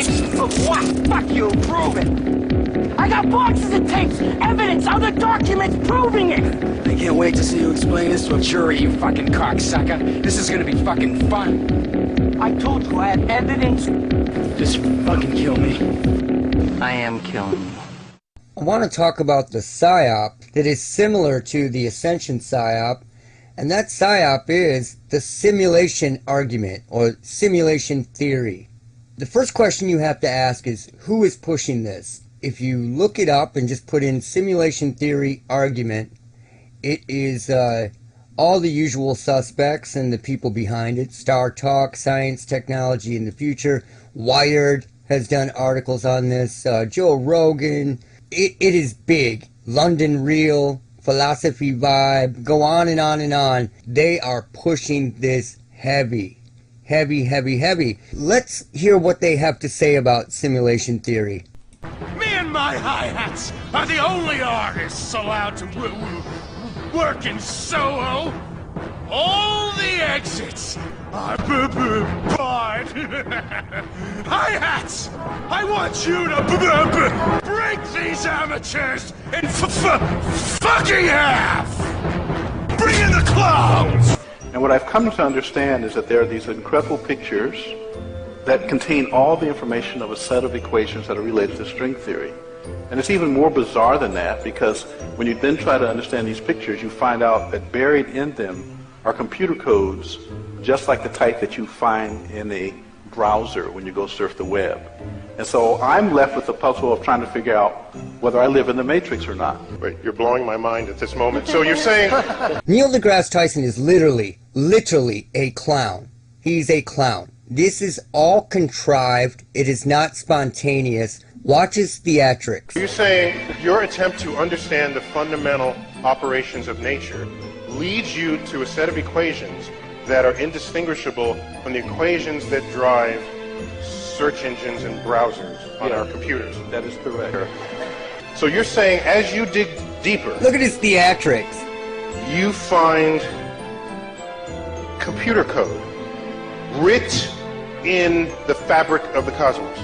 tapes of what? Fuck you, prove it. I got boxes of tapes, evidence, other documents proving it. I can't wait to see you explain this to a jury, you fucking cocksucker. This is gonna be fucking fun. I told you I had evidence. Just fucking kill me. I am killing you. I want to talk about the PSYOP that is similar to the Ascension PSYOP, and that PSYOP is the simulation argument or simulation theory. The first question you have to ask is, who is pushing this? If you look it up and just put in simulation theory argument, it is all the usual suspects and the people behind it. Star Talk, Science, Technology in the Future, Wired has done articles on this, Joe Rogan. It is big. London Real, Philosophy Vibe, go on and on and on. They are pushing this heavy. Heavy, heavy, heavy. Let's hear what they have to say about simulation theory. Me and my hi-hats are the only artists allowed to work in Soho. All the exits are barred. Hi-hats! I want you to break these amateurs in fucking half! Bring in the clowns! And what I've come to understand is that there are these incredible pictures that contain all the information of a set of equations that are related to string theory. And it's even more bizarre than that, because when you then try to understand these pictures, you find out that buried in them are computer codes just like the type that you find in a browser when you go surf the web. And so I'm left with the puzzle of trying to figure out whether I live in the Matrix or not. Wait, you're blowing my mind at this moment. So you're saying... Neil deGrasse Tyson is literally a clown. He's a clown. This is all contrived. It is not spontaneous. Watch his theatrics. You're saying your attempt to understand the fundamental operations of nature leads you to a set of equations that are indistinguishable from the equations that drive search engines and browsers on our computers. That is correct. So you're saying as you dig deeper... Look at his theatrics. You find computer code writ in the fabric of the cosmos.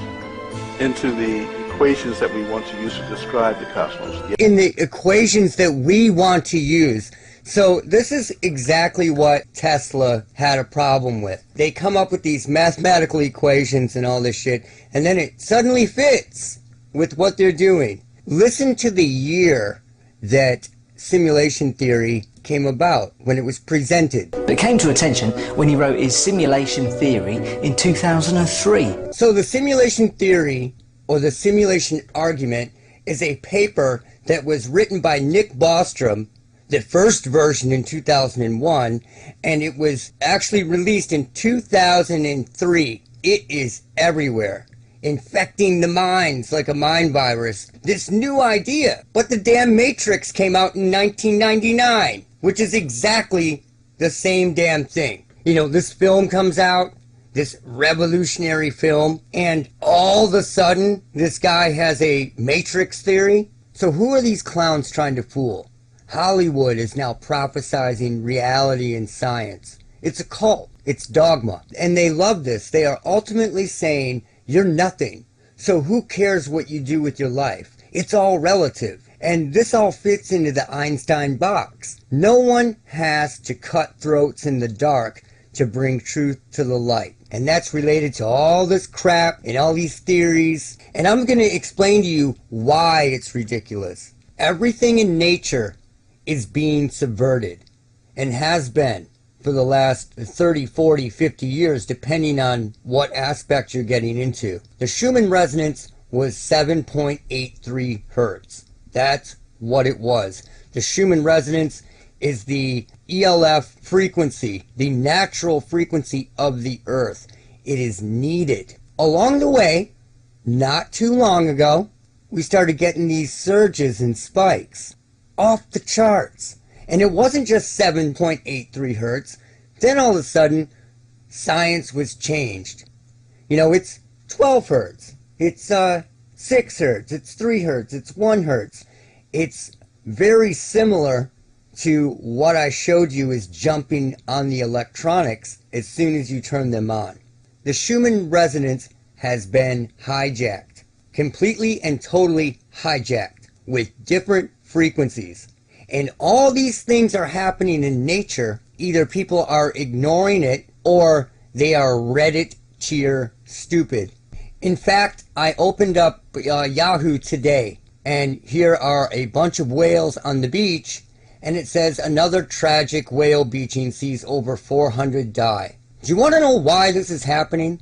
Into the equations that we want to use to describe the cosmos. In the equations that we want to use. So this is exactly what Tesla had a problem with. They come up with these mathematical equations and all this shit, and then it suddenly fits with what they're doing. Listen to the year that simulation theory came about, when it was presented. It came to attention when he wrote his simulation theory in 2003. So the simulation theory, or the simulation argument, is a paper that was written by Nick Bostrom, the first version in 2001, and it was actually released in 2003. It is everywhere, infecting the minds like a mind virus. This new idea. But the damn Matrix came out in 1999, which is exactly the same damn thing. You know, this film comes out, this revolutionary film, and all of a sudden, this guy has a Matrix theory. So who are these clowns trying to fool? Hollywood is now prophesizing reality and science. It's a cult. It's dogma. And they love this. They are ultimately saying, you're nothing. So who cares what you do with your life? It's all relative. And this all fits into the Einstein box. No one has to cut throats in the dark to bring truth to the light. And that's related to all this crap and all these theories. And I'm going to explain to you why it's ridiculous. Everything in nature is being subverted, and has been for the last 30, 40, 50 years, depending on what aspect you're getting into. The Schumann resonance was 7.83 hertz. That's what it was. The Schumann resonance is the ELF frequency, the natural frequency of the Earth. It is needed. Along the way, not too long ago, we started getting these surges and spikes. Off the charts. And it wasn't just 7.83 hertz. Then all of a sudden, science was changed. You know, it's 12 hertz. It's 6 hertz. It's 3 hertz. It's 1 hertz. It's very similar to what I showed you is jumping on the electronics as soon as you turn them on. The Schumann resonance has been hijacked. Completely and totally hijacked with different frequencies. And all these things are happening in nature. Either people are ignoring it or they are Reddit cheer stupid. In fact, I opened up Yahoo today, and here are a bunch of whales on the beach, and it says another tragic whale beaching sees over 400 die. Do you want to know why this is happening?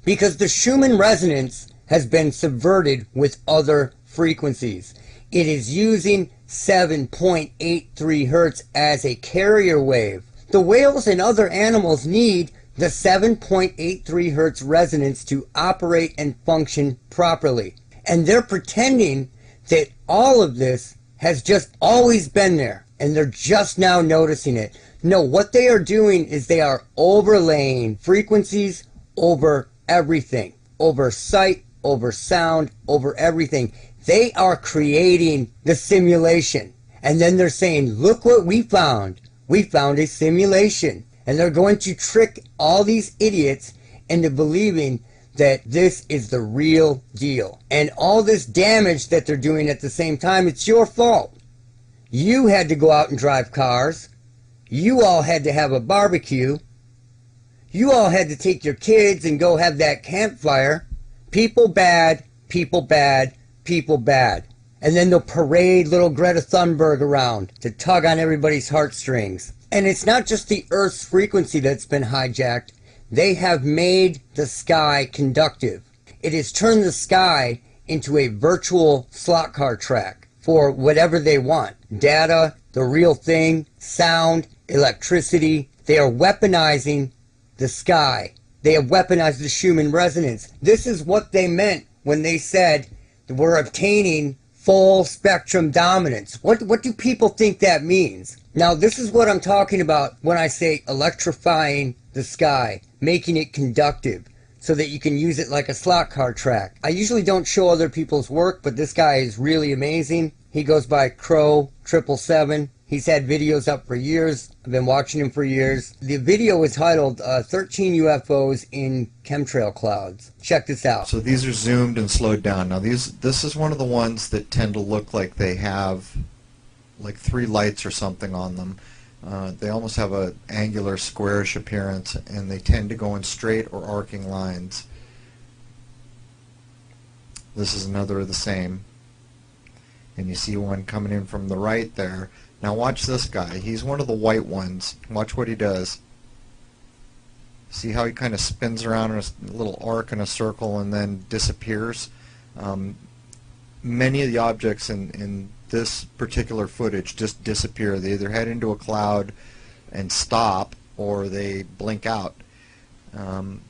Because the Schumann resonance has been subverted with other frequencies. It is using 7.83 hertz as a carrier wave. The whales and other animals need the 7.83 hertz resonance to operate and function properly. And they're pretending that all of this has just always been there, and they're just now noticing it. No, what they are doing is they are overlaying frequencies over everything, over sight, over sound, over everything. They are creating the simulation. And then they're saying, look what we found. We found a simulation. And they're going to trick all these idiots into believing that this is the real deal. And all this damage that they're doing at the same time, it's your fault. You had to go out and drive cars. You all had to have a barbecue. You all had to take your kids and go have that campfire. People bad, people bad, people bad. And then they'll parade little Greta Thunberg around to tug on everybody's heartstrings. And it's not just the Earth's frequency that's been hijacked. They have made the sky conductive. It has turned the sky into a virtual slot car track for whatever they want. Data, the real thing, sound, electricity. They are weaponizing the sky. They have weaponized the Schumann resonance. This is what they meant when they said that we're obtaining full spectrum dominance. What do people think that means? Now, this is what I'm talking about when I say electrifying the sky, making it conductive so that you can use it like a slot car track. I usually don't show other people's work, but this guy is really amazing. He goes by Crow 777. He's had videos up for years. I've been watching him for years. The video is titled 13 UFOs in Chemtrail Clouds. Check this out. So these are zoomed and slowed down. Now this is one of the ones that tend to look like they have like 3 lights or something on them. They almost have an angular squarish appearance, and they tend to go in straight or arcing lines. This is another of the same. And you see one coming in from the right there. Now watch this guy. He's one of the white ones. Watch what he does. See how he kind of spins around in a little arc in a circle and then disappears? Many of the objects in this particular footage just disappear. They either head into a cloud and stop, or they blink out.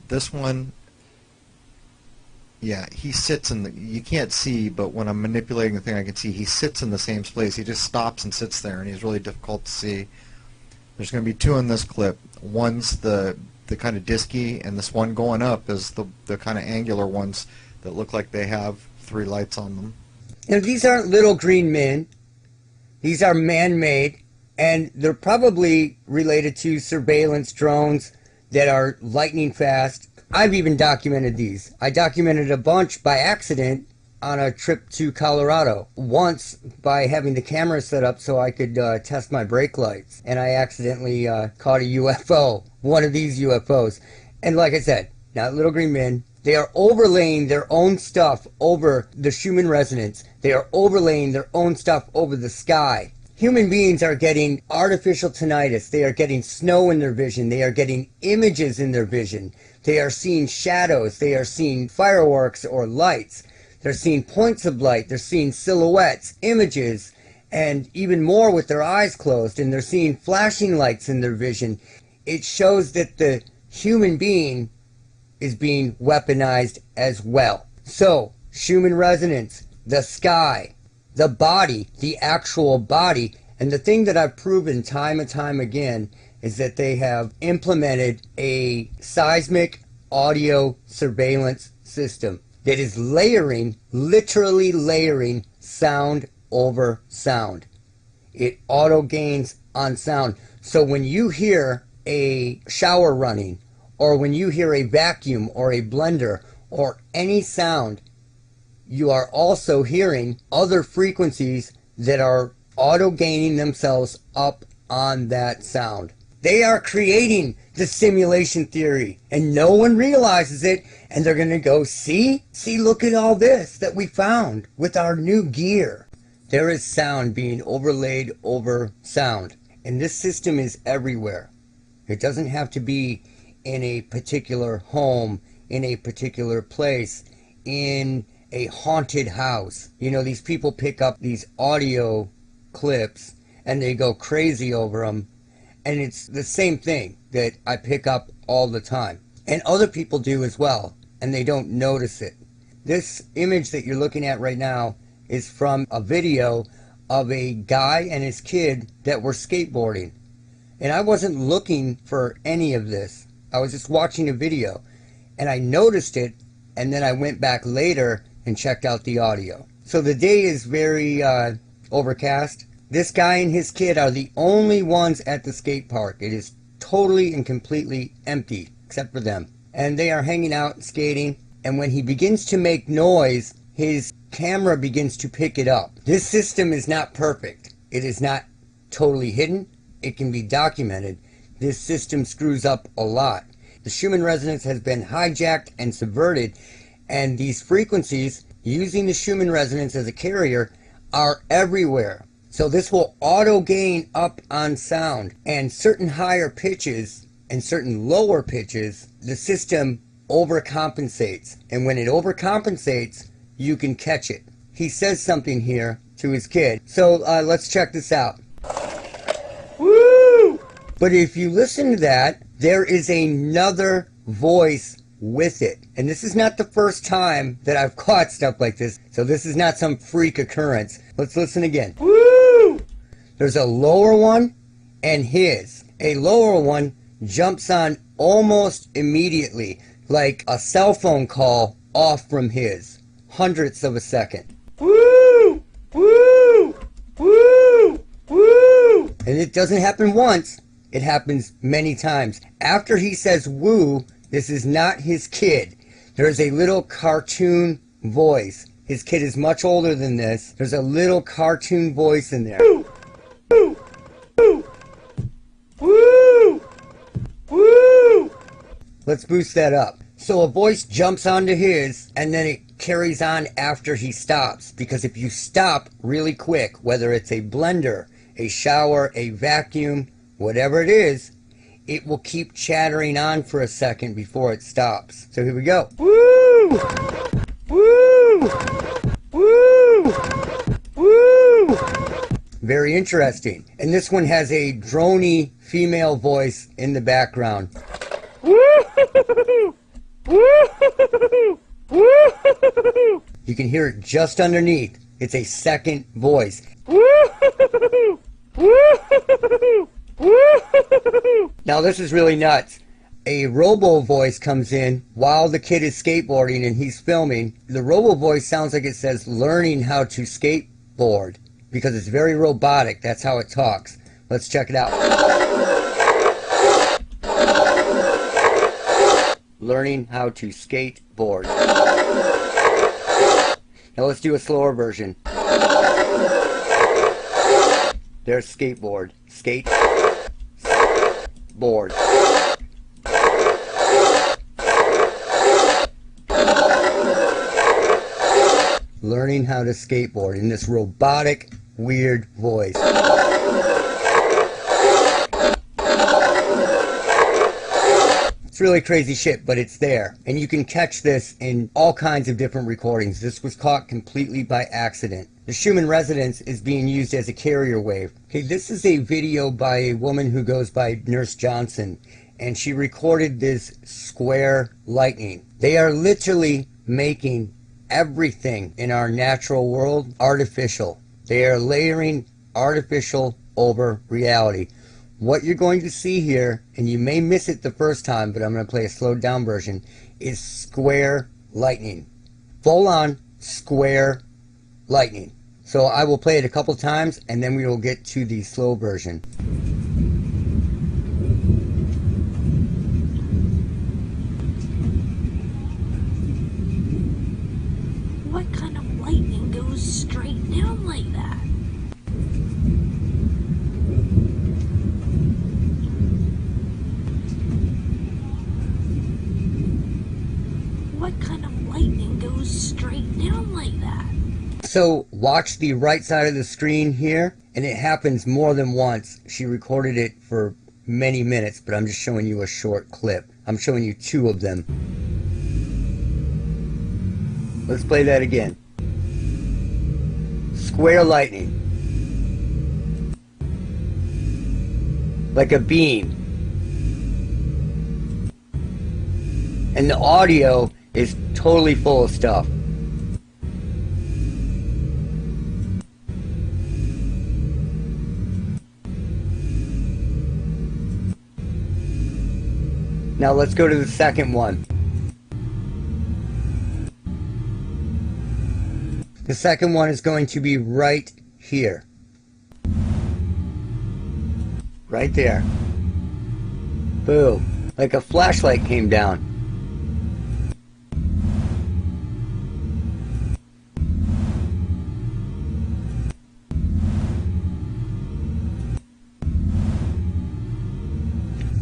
This one, yeah, he sits in the, you can't see, but when I'm manipulating the thing I can see he sits in the same place. He just stops and sits there, and he's really difficult to see. There's going to be 2 in this clip. One's the kind of disky, and this one going up is the kind of angular ones that look like they have 3 lights on them. Now, these aren't little green men. These are man-made, and they're probably related to surveillance drones that are lightning fast. I've even documented these. I documented a bunch by accident on a trip to Colorado. Once by having the camera set up so I could test my brake lights, and I accidentally caught a UFO, one of these UFOs. And like I said, not little green men. They are overlaying their own stuff over the Schumann resonance. They are overlaying their own stuff over the sky. Human beings are getting artificial tinnitus. They are getting snow in their vision. They are getting images in their vision. They are seeing shadows. They are seeing fireworks or lights. They're seeing points of light. They're seeing silhouettes, images, and even more with their eyes closed. And they're seeing flashing lights in their vision. It shows that the human being is being weaponized as well. So, Schumann resonance, the sky, the body, the actual body, and the thing that I've proven time and time again is that they have implemented a seismic audio surveillance system that is layering, literally layering sound over sound. It auto gains on sound. So when you hear a shower running, or when you hear a vacuum or a blender or any sound, you are also hearing other frequencies that are auto-gaining themselves up on that sound. They are creating the simulation theory, and no one realizes it, and they're going to go, see, look at all this that we found with our new gear. There is sound being overlaid over sound, and this system is everywhere. It doesn't have to be in a particular home, in a particular place, in a haunted house. You know, these people pick up these audio clips and they go crazy over them, and it's the same thing that I pick up all the time, and other people do as well, and they don't notice it. This image that you're looking at right now is from a video of a guy and his kid that were skateboarding, and I wasn't looking for any of this. I was just watching a video, and I noticed it, and then I went back later and checked out the audio. So the day is very overcast. This guy and his kid are the only ones at the skate park. It is totally and completely empty except for them, and they are hanging out skating, and when he begins to make noise, his camera begins to pick it up. This system is not perfect. It is not totally hidden. It can be documented. This system screws up a lot. The Schumann resonance has been hijacked and subverted, and these frequencies, using the Schumann resonance as a carrier, are everywhere. So this will auto gain up on sound, and certain higher pitches and certain lower pitches, the system overcompensates, and when it overcompensates, you can catch it. He says something here to his kid, so let's check this out. Woo! But if you listen to that, there is another voice with it, and this is not the first time that I've caught stuff like this, so this is not some freak occurrence. Let's listen again. Woo! There's a lower one and his. A lower one jumps on almost immediately, like a cell phone call off from his. Hundredths of a second. Woo! Woo! Woo! Woo! And it doesn't happen once, it happens many times. After he says woo, this is not his kid. There's a little cartoon voice. His kid is much older than this. There's a little cartoon voice in there. Woo! Woo! Woo! Woo! Woo! Let's boost that up. So a voice jumps onto his, and then it carries on after he stops. Because if you stop really quick, whether it's a blender, a shower, a vacuum, whatever it is, it will keep chattering on for a second before it stops. So here we go. Woo! Woo! Woo! Woo! Very interesting. And this one has a drony female voice in the background. Woo! Woo! Woo! You can hear it just underneath. It's a second voice. Woo! Woo! Now this is really nuts. A robo voice comes in while the kid is skateboarding and he's filming. The robo voice sounds like it says learning how to skateboard because it's very robotic. That's how it talks. Let's check it out. Learning how to skateboard. Now let's do a slower version. There's skateboard. Skate. Board. Learning how to skateboard in this robotic, weird voice. It's really crazy shit, but it's there. And you can catch this in all kinds of different recordings. This was caught completely by accident. The Schumann resonance is being used as a carrier wave. Okay, this is a video by a woman who goes by Nurse Johnson, and she recorded this square lightning. They are literally making everything in our natural world artificial. They are layering artificial over reality. What you're going to see here, and you may miss it the first time, but I'm going to play a slowed down version, is square lightning. Full on square lightning. So I will play it a couple times and then we will get to the slow version. So watch the right side of the screen here, and it happens more than once. She recorded it for many minutes, but I'm just showing you a short clip. I'm showing you 2 of them. Let's play that again. Square lightning. Like a beam. And the audio is totally full of stuff. Now let's go to the second one. The second one is going to be right here. Right there. Boom. Like a flashlight came down.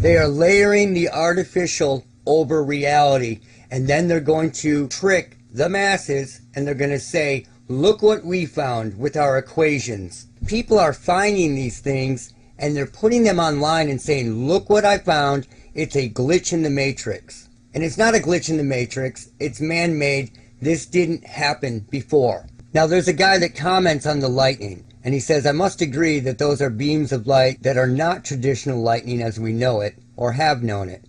They are layering the artificial over reality, and then they're going to trick the masses, and they're going to say, look what we found with our equations. People are finding these things, and they're putting them online and saying, look what I found, it's a glitch in the matrix. And it's not a glitch in the matrix, it's man-made. This didn't happen before. Now there's a guy that comments on the lightning, and he says, I must agree that those are beams of light that are not traditional lightning as we know it, or have known it.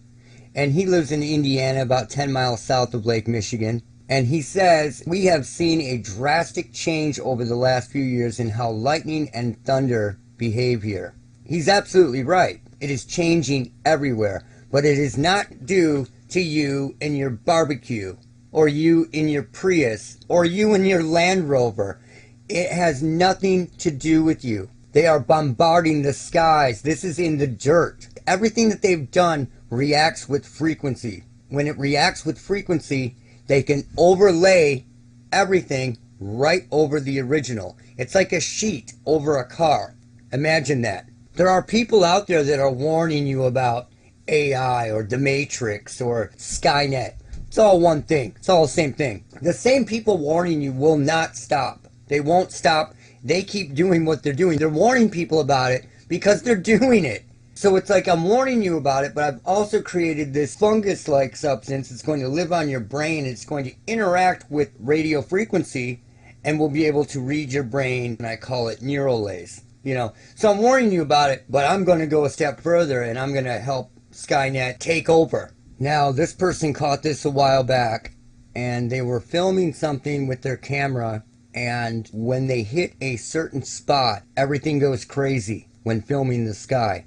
And he lives in Indiana, about 10 miles south of Lake Michigan. And he says, we have seen a drastic change over the last few years in how lightning and thunder behave here. He's absolutely right. It is changing everywhere. But it is not due to you and your barbecue, or you in your Prius, or you in your Land Rover. It has nothing to do with you. They are bombarding the skies. This is in the dirt. Everything that they've done reacts with frequency. When it reacts with frequency, they can overlay everything right over the original. It's like a sheet over a car. Imagine that. There are people out there that are warning you about AI or the Matrix or Skynet. It's all one thing. It's all the same thing. The same people warning you will not stop. They won't stop. They keep doing what they're doing. They're warning people about it because they're doing it. So it's like I'm warning you about it, but I've also created this fungus-like substance. It's going to live on your brain. It's going to interact with radio frequency and will be able to read your brain. And I call it neuralace. You know, so I'm warning you about it, but I'm going to go a step further and I'm going to help Skynet take over. Now, this person caught this a while back, and they were filming something with their camera, and when they hit a certain spot, everything goes crazy when filming the sky.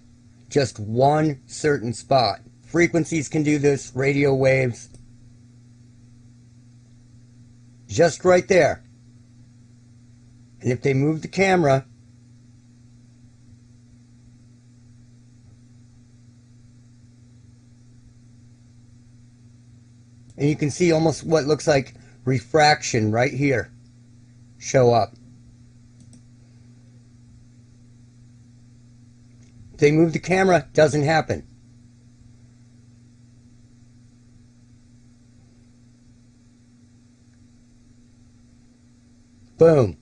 Just one certain spot. Frequencies can do this, radio waves. Just right there. And if they move the camera, and you can see almost what looks like refraction right here show up. If they move the camera, doesn't happen. Boom.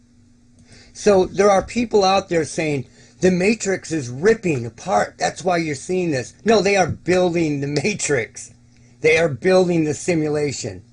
So there are people out there saying the Matrix is ripping apart. That's why you're seeing this. No, they are building the Matrix. They are building the simulation.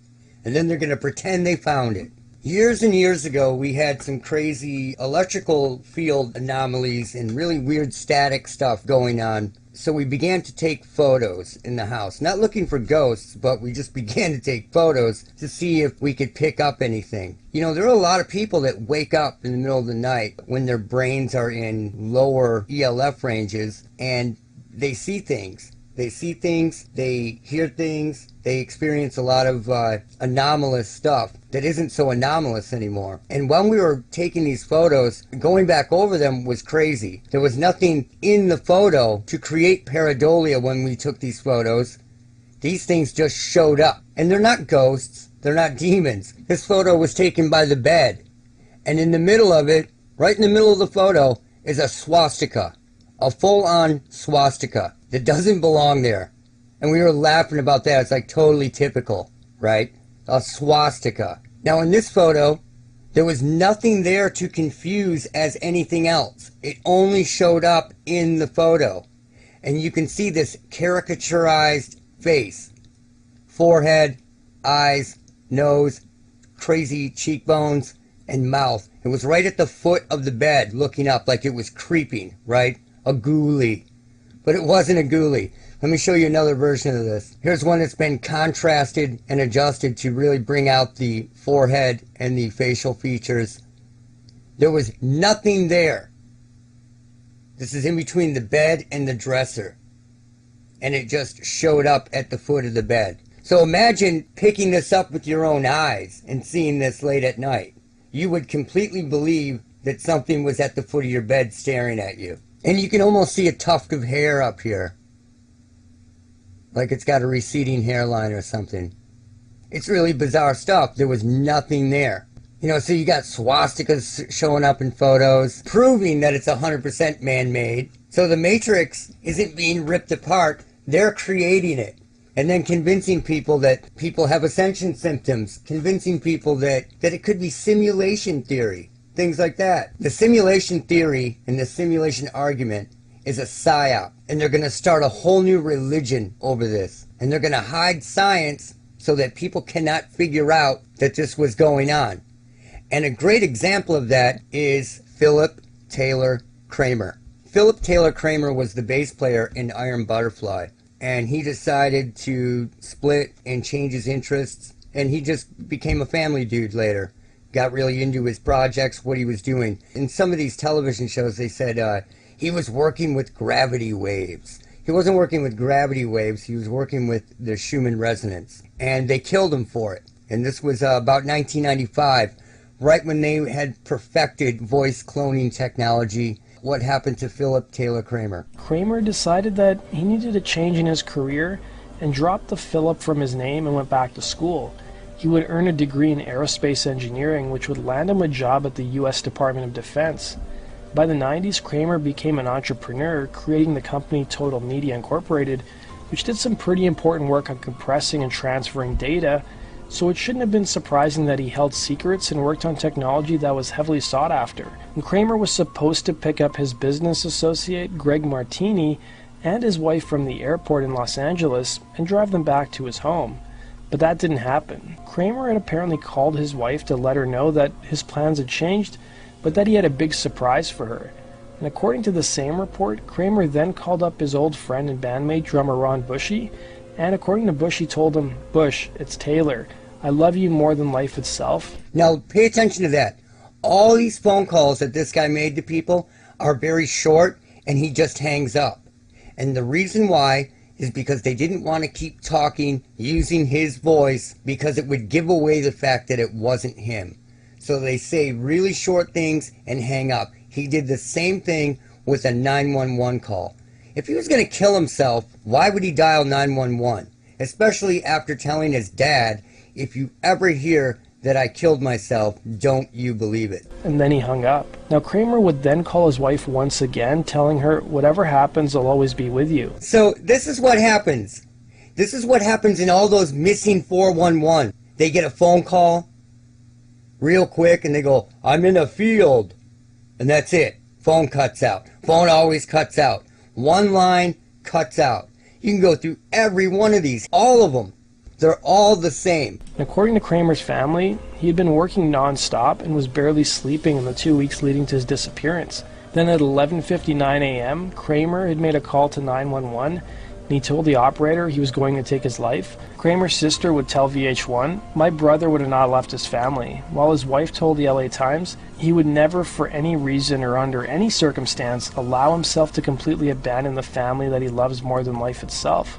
And then they're going to pretend they found it. Years and years ago, we had some crazy electrical field anomalies and really weird static stuff going on. So we began to take photos in the house. Not looking for ghosts, but we just began to take photos to see if we could pick up anything. You know, there are a lot of people that wake up in the middle of the night when their brains are in lower ELF ranges and they see things. They see things, they hear things, they experience a lot of anomalous stuff that isn't so anomalous anymore. And when we were taking these photos, going back over them was crazy. There was nothing in the photo to create pareidolia when we took these photos. These things just showed up. And they're not ghosts, they're not demons. This photo was taken by the bed. And in the middle of it, right in the middle of the photo, is a swastika. A full-on swastika that doesn't belong there. And we were laughing about that. It's like totally typical, right? A swastika. Now in this photo, There was nothing there to confuse as anything else. It only showed up in the photo. And you can see this caricaturized face. Forehead, eyes, nose, crazy cheekbones, and mouth. It was right at the foot of the bed, looking up like it was creeping, right? A ghoulie. But it wasn't a ghoulie. Let me show you another version of this. Here's one that's been contrasted and adjusted to really bring out the forehead and the facial features. There was nothing there. This is in between the bed and the dresser. And it just showed up at the foot of the bed. So imagine picking this up with your own eyes and seeing this late at night. You would completely believe that something was at the foot of your bed staring at you. And you can almost see a tuft of hair up here. Like it's got a receding hairline or something. It's really bizarre stuff. There was nothing there. You know, so you got swastikas showing up in photos, proving that it's 100% man-made. So the Matrix isn't being ripped apart. They're creating it. And then convincing people that people have ascension symptoms. Convincing people that it could be simulation theory. Things like that. The simulation theory and the simulation argument is a psyop. And they're going to start a whole new religion over this. And they're going to hide science so that people cannot figure out that this was going on. And a great example of that is Philip Taylor Kramer. Philip Taylor Kramer was the bass player in Iron Butterfly. And he decided to split and change his interests. And he just became a family dude later. Got really into his projects, what he was doing. In some of these television shows, they said he was working with gravity waves. He wasn't working with gravity waves. He was working with the Schumann resonance. And they killed him for it. And this was about 1995, right when they had perfected voice cloning technology. What happened to Philip Taylor Kramer? Kramer decided that he needed a change in his career and dropped the Philip from his name and went back to school. He would earn a degree in aerospace engineering, which would land him a job at the U.S. Department of Defense. By the 90s, Kramer became an entrepreneur, creating the company Total Media Incorporated, which did some pretty important work on compressing and transferring data, so it shouldn't have been surprising that he held secrets and worked on technology that was heavily sought after. And Kramer was supposed to pick up his business associate, Greg Martini, and his wife from the airport in Los Angeles and drive them back to his home. But that didn't happen. Kramer had apparently called his wife to let her know that his plans had changed, but that he had a big surprise for her. And according to the same report, Kramer then called up his old friend and bandmate drummer Ron Bushy, and according to Bush, he told him, "Bush, it's Taylor. I love you more than life itself." Now, pay attention to that. All these phone calls that this guy made to people are very short, and he just hangs up. And the reason why is because they didn't want to keep talking using his voice because it would give away the fact that it wasn't him. So they say really short things and hang up. He did the same thing with a 911 call. If he was going to kill himself, why would he dial 911? Especially after telling his dad, "If you ever hear that I killed myself, don't you believe it." And then he hung up. Now Kramer would then call his wife once again, telling her, "Whatever happens, I'll always be with you." So this is what happens. This is what happens in all those missing 411. They get a phone call real quick and they go, "I'm in a field." And that's it. Phone cuts out. Phone always cuts out. One line cuts out. You can go through every one of these, all of them. They're all the same. According to Kramer's family, he had been working non-stop and was barely sleeping in the 2 weeks leading to his disappearance. Then at 11:59 a.m., Kramer had made a call to 911, and he told the operator he was going to take his life. Kramer's sister would tell VH1, "My brother would have not left his family," while his wife told the LA Times he would never, for any reason or under any circumstance, allow himself to completely abandon the family that he loves more than life itself.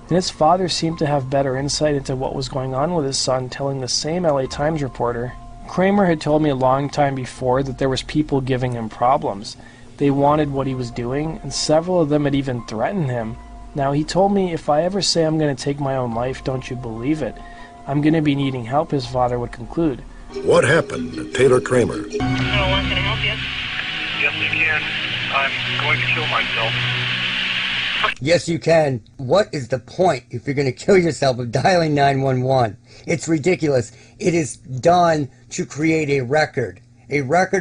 And his father seemed to have better insight into what was going on with his son, telling the same LA Times reporter, "Kramer had told me a long time before that there was people giving him problems. They wanted what he was doing, and several of them had even threatened him. Now, he told me, if I ever say I'm going to take my own life, don't you believe it. I'm going to be needing help," his father would conclude. What happened to Taylor Kramer? 911, can I help you? Yes, you can. I'm going to kill myself. Yes, you can. What is the point if you're going to kill yourself of dialing 911? It's ridiculous. It is done to create a record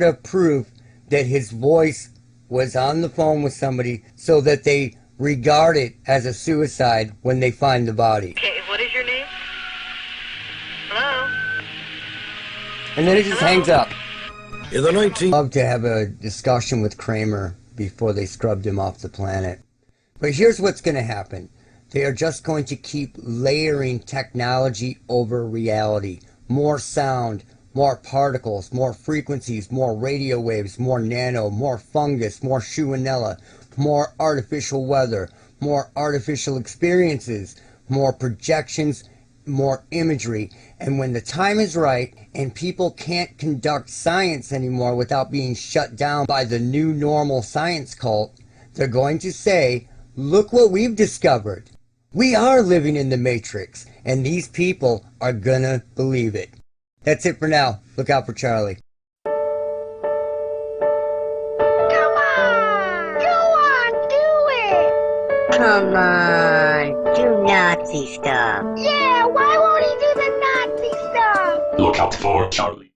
of proof that his voice was on the phone with somebody so that they regard it as a suicide when they find the body. Okay, what is your name? Hello? And then it just hangs up. In the 19... I'd love to have a discussion with Kramer before they scrubbed him off the planet. But here's what's going to happen. They are just going to keep layering technology over reality. More sound, more particles, more frequencies, more radio waves, more nano, more fungus, more shillelagh, more artificial weather, more artificial experiences, more projections, more imagery. And when the time is right and people can't conduct science anymore without being shut down by the new normal science cult, they're going to say, look what we've discovered. We are living in the Matrix, and these people are gonna believe it. That's it for now. Look out for Charlie. Come on! Go on, do it! Come on, do Nazi stuff. Yeah, why won't he do the Nazi stuff? Look out for Charlie.